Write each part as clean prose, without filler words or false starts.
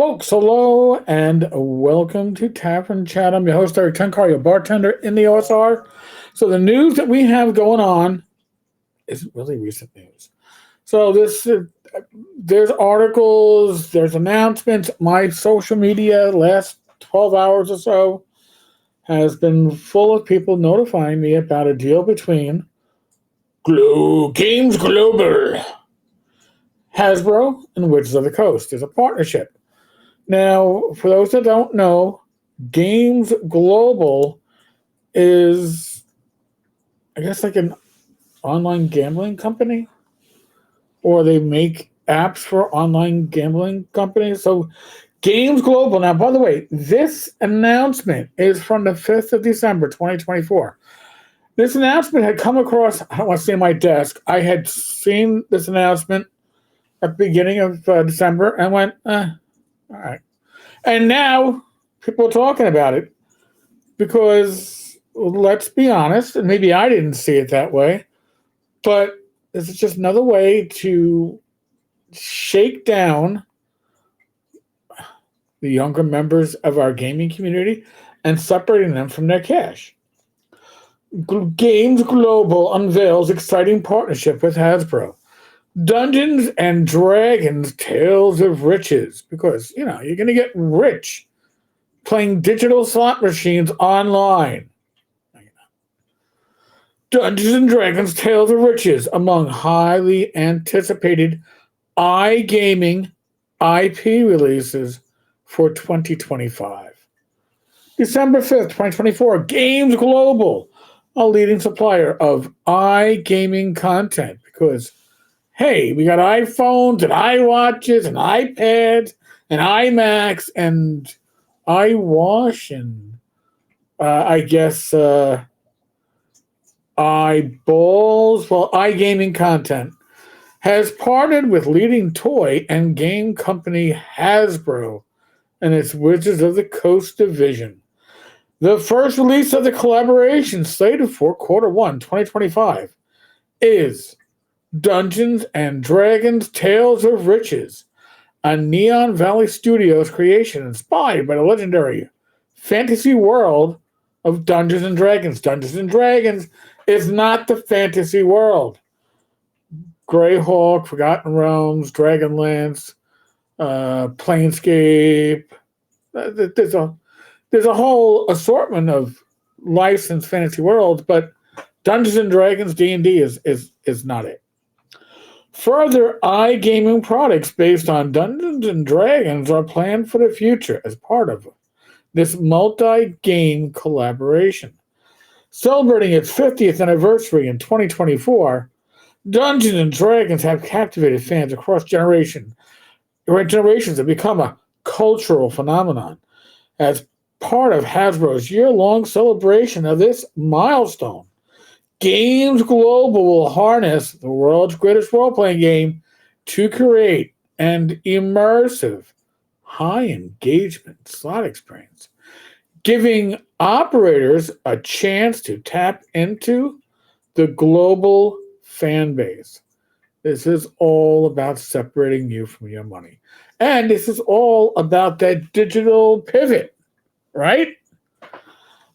Folks, hello and welcome to Tavern Chat. I'm your host, Eric Tenkar, your bartender in the OSR. So the news that we have going on isn't really recent news. So there's articles, there's announcements. My social media last 12 hours or so has been full of people notifying me about a deal between Games Global, Hasbro, and Wizards of the Coast. There's a partnership. Now, for those that don't know, Games Global is, I guess, like an online gambling company, or they make apps for online gambling companies. So, Games Global. Now, by the way, this announcement is from the 5th of December, 2024. This announcement had come across, I don't want to say my desk. I had seen this announcement at the beginning of December and went, all right. And now people are talking about it because, let's be honest, and maybe I didn't see it that way, but this is just another way to shake down the younger members of our gaming community and separating them from their cash. Games Global unveils exciting partnership with Hasbro. Dungeons and Dragons Tales of Riches, because you're going to get rich playing digital slot machines online. Dungeons and Dragons Tales of Riches, among highly anticipated iGaming IP releases for 2025. December 5th, 2024, Games Global, a leading supplier of iGaming content, because hey, we got iPhones and iWatches and iPads and iMacs and iWash and I guess eyeballs. Well, iGaming content has partnered with leading toy and game company Hasbro and its Wizards of the Coast division. The first release of the collaboration, slated for Q1 2025, is Dungeons and Dragons Tales of Riches, a Neon Valley Studios creation inspired by the legendary fantasy world of Dungeons and Dragons. Dungeons and Dragons is not the fantasy world. Greyhawk, Forgotten Realms, Dragonlance, Planescape. There's a whole assortment of licensed fantasy worlds, but Dungeons and Dragons D&D is not it. Further iGaming products based on Dungeons and Dragons are planned for the future as part of this multi-game collaboration. Celebrating its 50th anniversary in 2024, Dungeons and Dragons have captivated fans across generations and become a cultural phenomenon. As part of Hasbro's year-long celebration of this milestone, Games Global will harness the world's greatest role-playing game to create an immersive, high-engagement slot experience, giving operators a chance to tap into the global fan base. This is all about separating you from your money. And this is all about that digital pivot, right?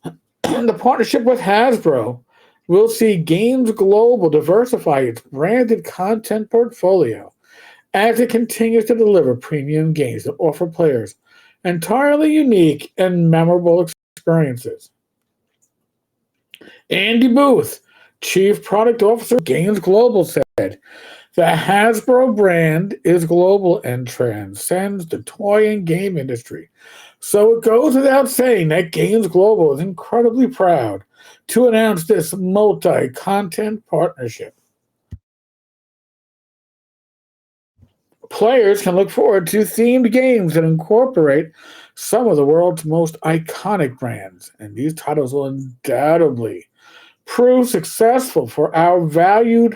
And the partnership with Hasbro will see Games Global diversify its branded content portfolio as it continues to deliver premium games that offer players entirely unique and memorable experiences. Andy Booth, Chief Product Officer of Games Global, said, "The Hasbro brand is global and transcends the toy and game industry. So it goes without saying that Games Global is incredibly proud to announce this multi-content partnership. Players can look forward to themed games that incorporate some of the world's most iconic brands, and these titles will undoubtedly prove successful for our valued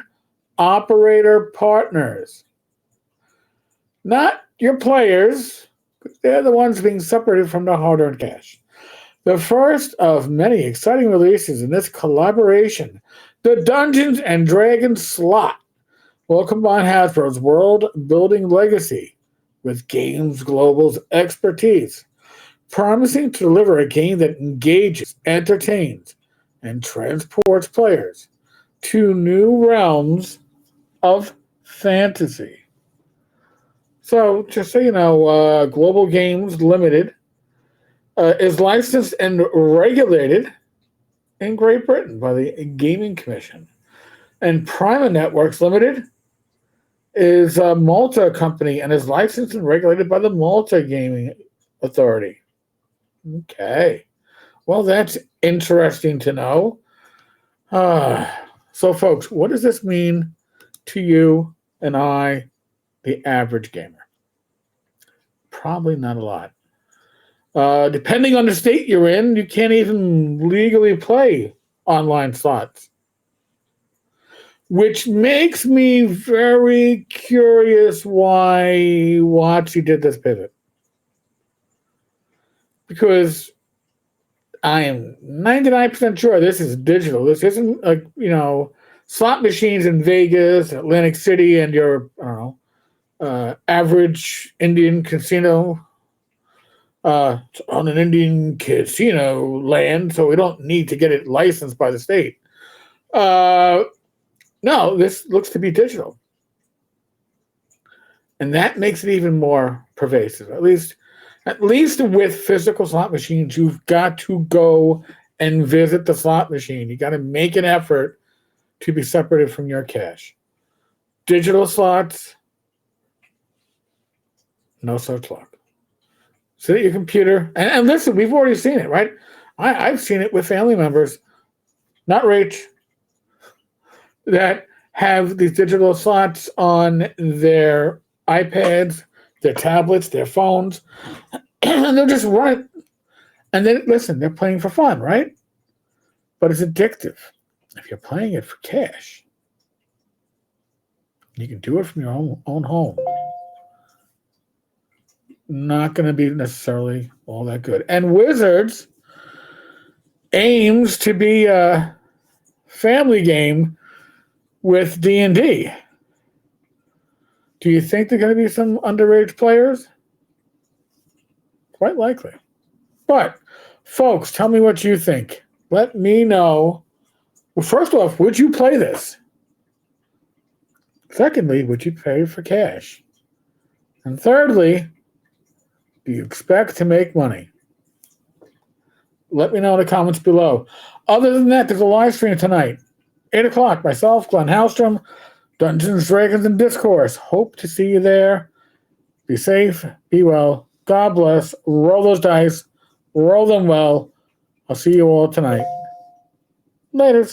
operator partners. Not your players, they're the ones being separated from the hard-earned cash. The first of many exciting releases in this collaboration, the Dungeons and Dragons slot, will combine Hasbro's world-building legacy with Games Global's expertise, promising to deliver a game that engages, entertains, and transports players to new realms of fantasy. So, just so you know, Global Games Limited is licensed and regulated in Great Britain by the Gaming Commission. And Prima Networks Limited is a Malta company and is licensed and regulated by the Malta Gaming Authority. Okay. Well, that's interesting to know. So, folks, what does this mean to you and I, the average gamer? Probably not a lot. Depending on the state you're in, you can't even legally play online slots, which makes me very curious why WotC did this pivot. Because I am 99% sure this is digital. This isn't like, slot machines in Vegas, Atlantic City, and your, average Indian casino. It's on an Indian casino land, so we don't need to get it licensed by the state. No, this looks to be digital. And that makes it even more pervasive. At least with physical slot machines, you've got to go and visit the slot machine. You got to make an effort to be separated from your cash. Digital slots, no such luck. Sit at your computer. And listen, we've already seen it, right? I've seen it with family members, not Rach, that have these digital slots on their iPads, their tablets, their phones, and they'll just run it. And then, listen, they're playing for fun, right? But it's addictive. If you're playing it for cash, you can do it from your own home. Not going to be necessarily all that good. And Wizards aims to be a family game with D&D. Do you think there are going to be some underage players? Quite likely. But, folks, tell me what you think. Let me know. Well, first off, would you play this? Secondly, would you pay for cash? And thirdly, do you expect to make money? Let me know in the comments below. Other than that, there's a live stream tonight. 8 o'clock, myself, Glenn Hallstrom, Dungeons, Dragons, and Discourse. Hope to see you there. Be safe, be well. God bless. Roll those dice. Roll them well. I'll see you all tonight. Laters.